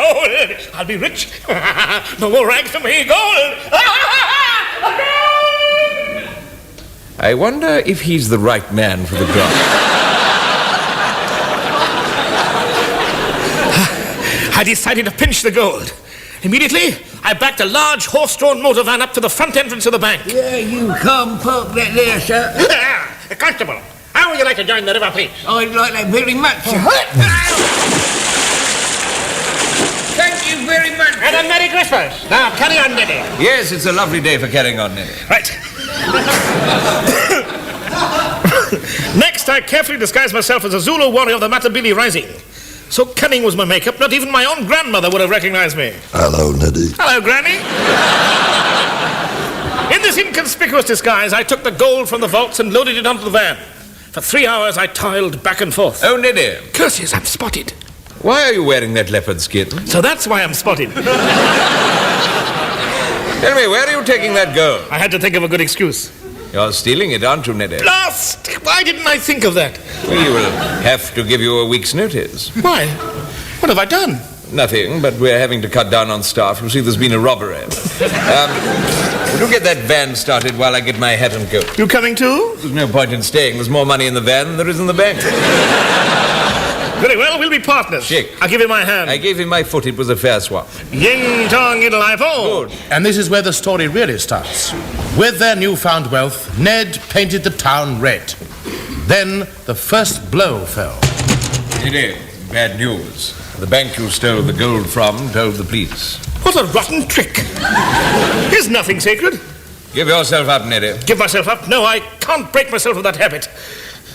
gold. I'll be rich. No more rags for me. Gold. I wonder if he's the right man for the job. I decided to pinch the gold. Immediately, I backed a large horse-drawn motor van up to the front entrance of the bank. Yeah, you come park that there, sir. Constable, how would you like to join the river, please? I'd like that very much, sir. Thank you very much. And a Merry Christmas. Now, carry on, Neddy. Yes, it's a lovely day for carrying on, Neddy. Right. Next, I carefully disguised myself as a Zulu warrior of the Matabele Rising. So cunning was my makeup, not even my own grandmother would have recognized me. Hello, Neddy. Hello, Granny. In this inconspicuous disguise, I took the gold from the vaults and loaded it onto the van. For 3 hours, I toiled back and forth. Oh, Neddy. Curses, I'm spotted. Why are you wearing that leopard skin? So that's why I'm spotted. Tell me, where are you taking that gold? I had to think of a good excuse. You're stealing it, aren't you, Neddy? Blast! Why didn't I think of that? We will have to give you a week's notice. Why? What have I done? Nothing, but we're having to cut down on staff. You see, there's been a robbery. Will you get that van started while I get my hat and coat? You coming too? There's no point in staying. There's more money in the van than there is in the bank. Very well, we'll be partners. Shake. I'll give you my hand. I gave him my foot. It was a fair swap. Ying tong it'll I fall. Good. And this is where the story really starts. With their newfound wealth, Ned painted the town red. Then the first blow fell. Neddy, bad news. The bank you stole the gold from told the police. What a rotten trick. There's nothing sacred. Give yourself up, Neddy. Give myself up? No, I can't break myself of that habit.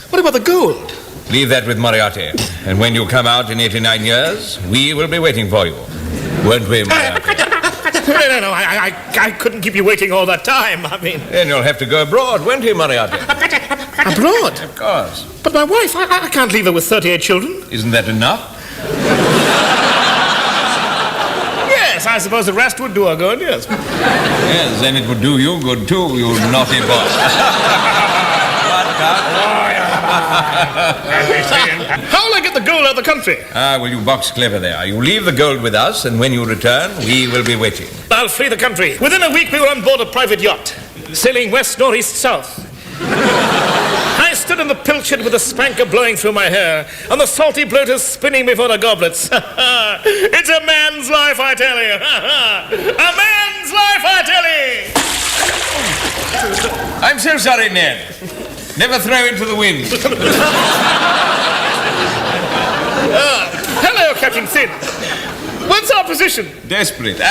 What about the gold? Leave that with Moriarty. And when you come out in 89 years, we will be waiting for you. Won't we, Moriarty? No, I couldn't keep you waiting all that time. I mean... Then you'll have to go abroad, won't you, Moriarty? Abroad? Of course. But my wife, I can't leave her with 38 children. Isn't that enough? Yes, I suppose the rest would do her good, yes. Yes, then it would do you good too, you naughty boy. How'll I get the gold out of the country? Well, you box clever there. You leave the gold with us, and when you return, we will be waiting. I'll flee the country. Within a week, we were on board a private yacht, sailing west, northeast, south. I stood in the pilchard with a spanker blowing through my hair, and the salty bloaters spinning before the goblets. It's a man's life, I tell you. A man's life, I tell you. I'm so sorry, Ned. Never throw into the wind. Hello, Captain Thin. What's our position? Desperate.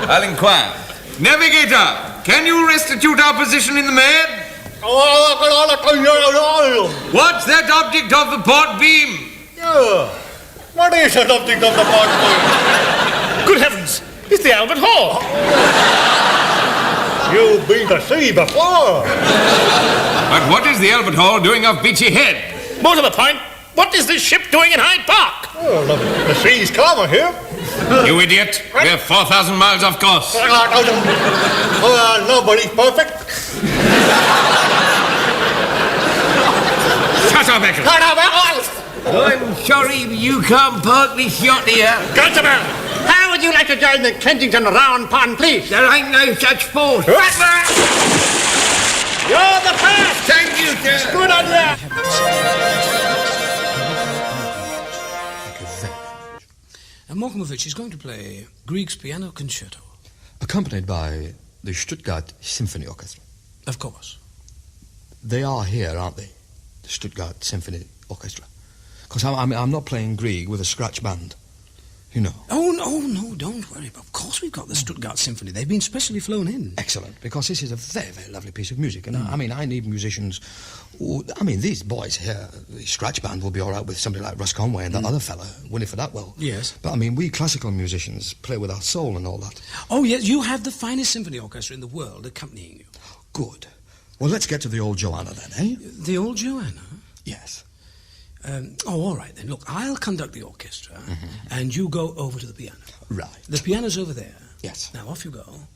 I'll inquire. Navigator, can you restitute our position in the med? What's that object of the port beam? What is that object of the port beam? Good heavens, it's the Albert Hall. You've been to sea before. But what is the Albert Hall doing off Beachy Head? More to the point, what is this ship doing in Hyde Park? Oh, the sea's calmer here. You idiot. We're 4,000 miles off course. Nobody's perfect. Shut up, Eccles. I'm sorry you can't park this yacht here. Constable, how would you like to join the Kensington Round Pond, please? There ain't no such force. You're the first. Thank you, sir. Good on you. And Mokumovich is going to play Grieg's Piano Concerto. Accompanied by the Stuttgart Symphony Orchestra. Of course. They are here, aren't they? The Stuttgart Symphony Orchestra. Because I'm not playing Grieg with a scratch band. You know. Oh, no, don't worry. Of course we've got the Stuttgart Symphony. They've been specially flown in. Excellent, because this is a very, very lovely piece of music. And I need musicians who... these boys here, the scratch band will be all right with somebody like Russ Conway and that other fella, Winifred Atwell. Yes. But, we classical musicians play with our soul and all that. Oh, yes, you have the finest symphony orchestra in the world accompanying you. Good. Well, let's get to the old Joanna then, eh? The old Joanna? Yes. All right then. Look, I'll conduct the orchestra, and you go over to the piano. Right. The piano's over there. Yes. Now, off you go.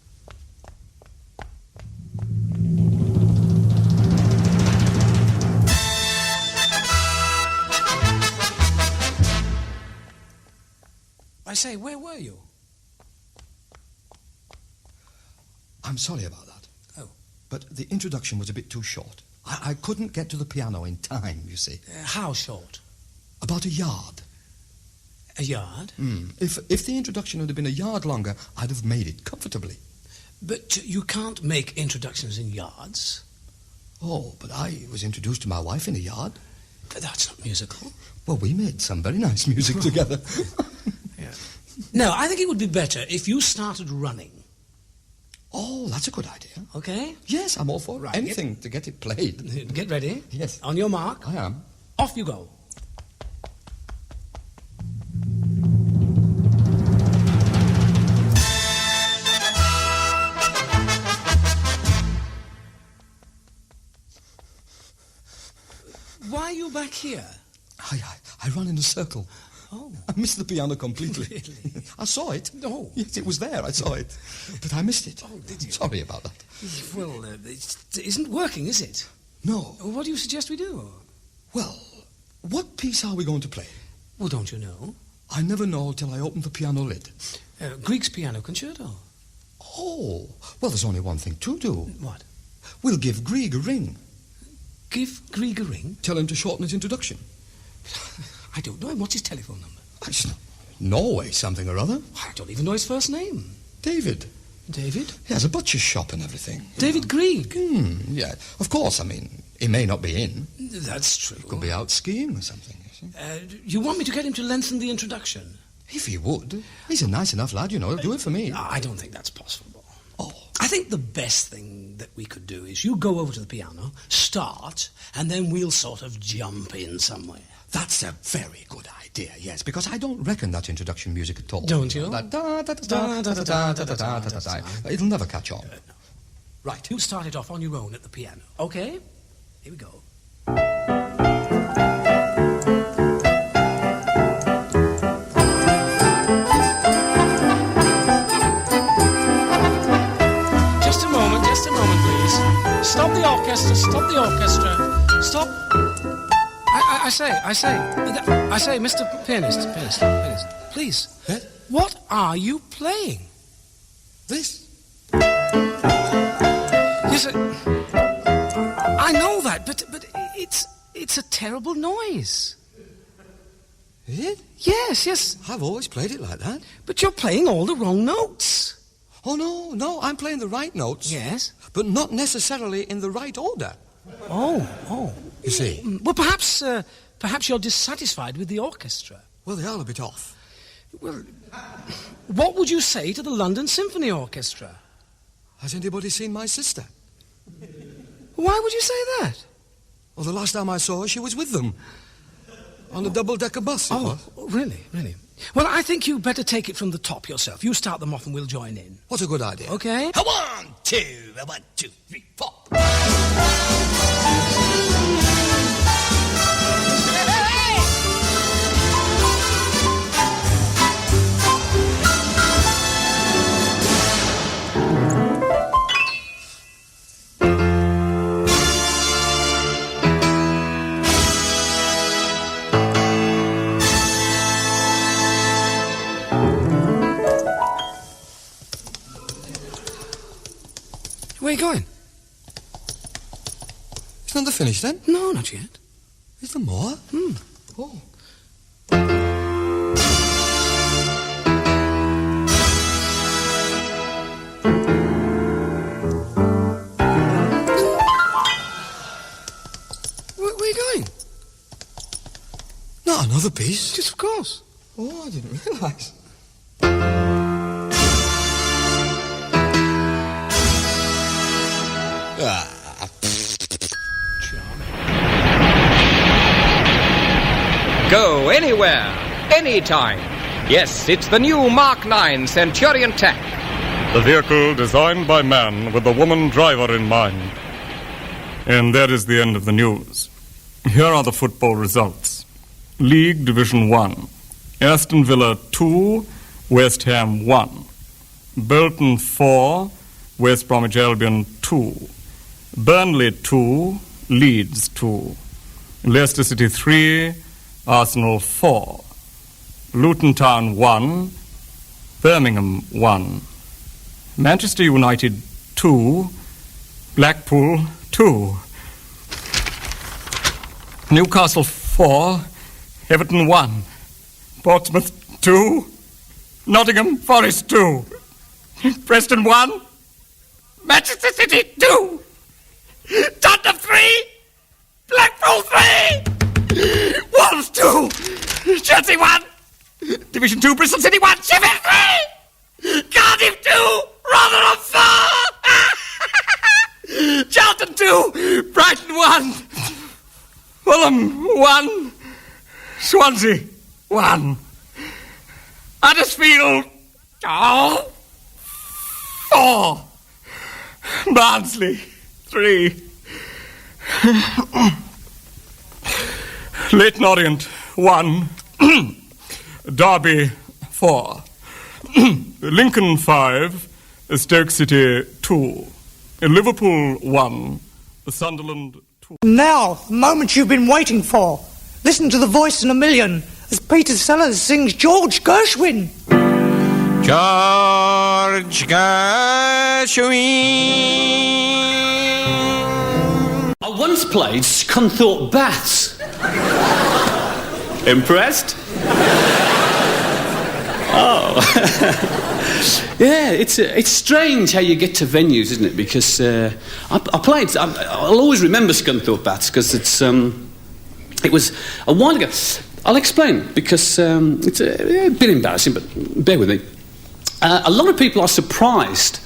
I say, where were you? I'm sorry about that. Oh. But the introduction was a bit too short. I couldn't get to the piano in time, you see. How short? About a yard. A yard? If the introduction had been a yard longer, I'd have made it comfortably. But you can't make introductions in yards. Oh, but I was introduced to my wife in a yard. But that's not musical. Well, we made some very nice music together. Yeah. No, I think it would be better if you started running. Oh, that's a good idea. Okay? Yes, I'm all for Right. anything to get it played. Get ready. Yes. On your mark. I am. Off you go. Why are you back here? I ran in a circle. Oh. I missed the piano completely. Really? I saw it. No. Yes, it was there. I saw it. But I missed it. Oh, did you? Sorry about that. Well, it isn't working, is it? No. What do you suggest we do? Well, what piece are we going to play? Well, don't you know? I never know till I open the piano lid. Grieg's Piano Concerto. Oh, well, there's only one thing to do. What? We'll give Grieg a ring. Give Grieg a ring? Tell him to shorten his introduction. I don't know him. What's his telephone number? Norway something or other. I don't even know his first name. David. David? He has a butcher's shop and everything. David Grieg? Yeah, of course. I mean, he may not be in. That's true. Could be out skiing or something, you see. You want me to get him to lengthen the introduction? If he would. He's a nice enough lad, you know. He'll do it for me. I don't think that's possible. Oh. I think the best thing that we could do is you go over to the piano, start, and then we'll sort of jump in somewhere. That's a very good idea, yes, because I don't reckon that's introduction music at all. Don't you? It'll never catch on. Right, you start it off on your own at the piano, okay? Here we go. Just a moment, please. Stop the orchestra, stop. I say, Mr. Pianist, please. Eh? What are you playing? This? Yes, I know that, but it's a terrible noise. Is it? Yes. I've always played it like that. But you're playing all the wrong notes. Oh, no, I'm playing the right notes. Yes. But not necessarily in the right order. Oh. You see? Well, perhaps you're dissatisfied with the orchestra. Well, they are a bit off. Well, what would you say to the London Symphony Orchestra? Has anybody seen my sister? Why would you say that? Well, the last time I saw her, she was with them. On a double-decker bus, it was. Really? Well, I think you better take it from the top yourself. You start them off and we'll join in. What's a good idea? Okay? 1, 2, 1, 2, 3, 4. Where are you going? Isn't that finished then? No, not yet. Is there more? Oh. Where are you going? No, another piece. Just of course. Oh, I didn't realise. Go anywhere, anytime. Yes, it's the new Mark 9 Centurion tank. The vehicle designed by man with the woman driver in mind. And that is the end of the news. Here are the football results. League Division 1. Aston Villa 2, West Ham 1. Bolton 4, West Bromwich Albion 2. Burnley 2, Leeds 2. Leicester City 3, Arsenal 4. Luton Town 1, Birmingham 1. Manchester United 2. Blackpool 2. Newcastle 4. Everton 1. Portsmouth 2. Nottingham Forest 2. Preston 1. Manchester City 2. Tottenham 3. Blackpool 3. Wolves 2. Chelsea 1. Division 2. Bristol City 1. Sheffield 3. Cardiff 2. Rotherham 4. Charlton 2. Brighton 1. Fulham 1. Swansea 1. Huddersfield 4. Barnsley 3. Leighton Orient 1. Derby 4. Lincoln 5. Stoke City 2. Liverpool 1. Sunderland 2. Now, the moment you've been waiting for. Listen to the voice in a million as Peter Sellers sings George Gershwin. George Gershwin. I once played Scunthorpe Bats. Impressed? Oh. Yeah, it's strange how you get to venues, isn't it? Because I'll always remember Scunthorpe Bats because it was a while ago. I'll explain, because it's a bit embarrassing, but bear with me. A lot of people are surprised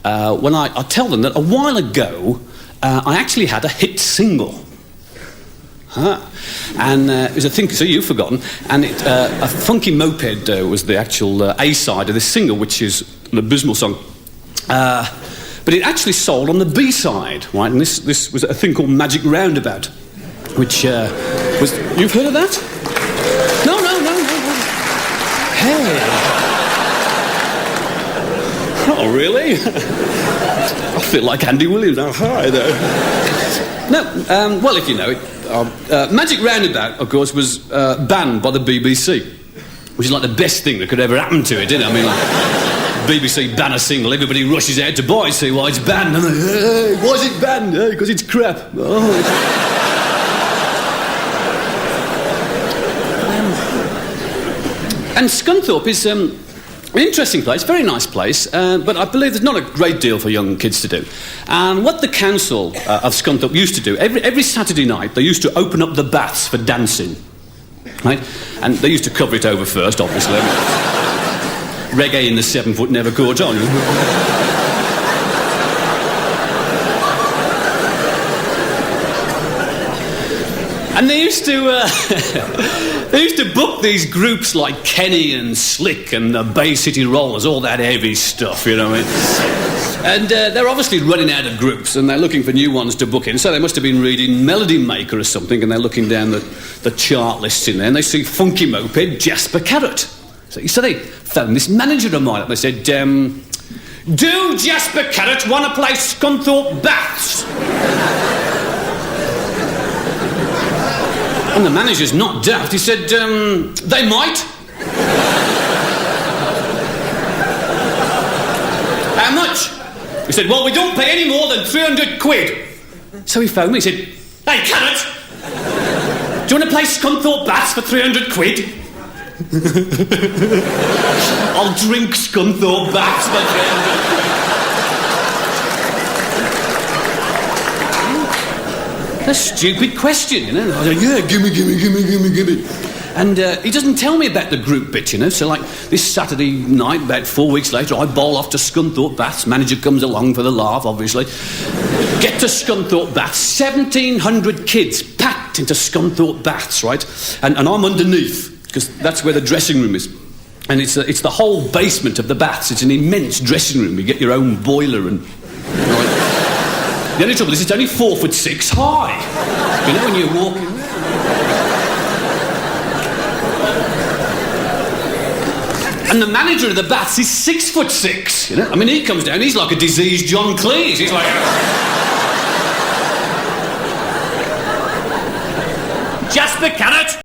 when I tell them that a while ago I actually had a hit single. And it was a thing, so you've forgotten, and a Funky Moped was the actual A-side of this single, which is an abysmal song. But it actually sold on the B-side, right? And this was a thing called Magic Roundabout, which was... You've heard of that? No. Hey. Oh, really? I feel like Andy Williams. Oh, hi there. No, well, if you know it, Magic Roundabout, of course, was banned by the BBC, which is like the best thing that could ever happen to it, isn't it? I mean, like, BBC ban a single, everybody rushes out to buy it, see why it's banned. And hey, why is it banned? Because it's crap. Oh, and Scunthorpe is an interesting place, very nice place, but I believe there's not a great deal for young kids to do. And what the council of Scunthorpe used to do, every Saturday night, they used to open up the baths for dancing, right? And they used to cover it over first, obviously. Reggae in the 7 foot never caught on. And they used to book these groups like Kenny and Slick and the Bay City Rollers, all that heavy stuff, you know what I mean? And they're obviously running out of groups and they're looking for new ones to book in, so they must have been reading Melody Maker or something, and they're looking down the chart lists in there, and they see Funky Moped, Jasper Carrot. So they phoned this manager of mine up and they said, do Jasper Carrot want to play Scunthorpe Bats? And the manager's not daft. He said, they might. How much? He said, well, we don't pay any more than 300 quid. So he phoned me. He said, hey, Carrot, do you want to play Scunthorpe Bats for 300 quid? I'll drink Scunthorpe Bats for 300 quid. A stupid question, you know. I said, yeah, gimme. And he doesn't tell me about the group bit, you know. So, like, this Saturday night, about 4 weeks later, I bowl off to Scunthorpe Bats. Manager comes along for the laugh, obviously. Get to Scunthorpe Bats. 1,700 kids packed into Scunthorpe Bats, right? And I'm underneath, because that's where the dressing room is. And it's the whole basement of the Bats. It's an immense dressing room. You get your own boiler and... Right? The only trouble is it's only 4'6" high. You know, when you're walking... And the manager of the Bats is 6'6", you know? I mean, he comes down, he's like a diseased John Cleese. He's like... Jasper Carrot!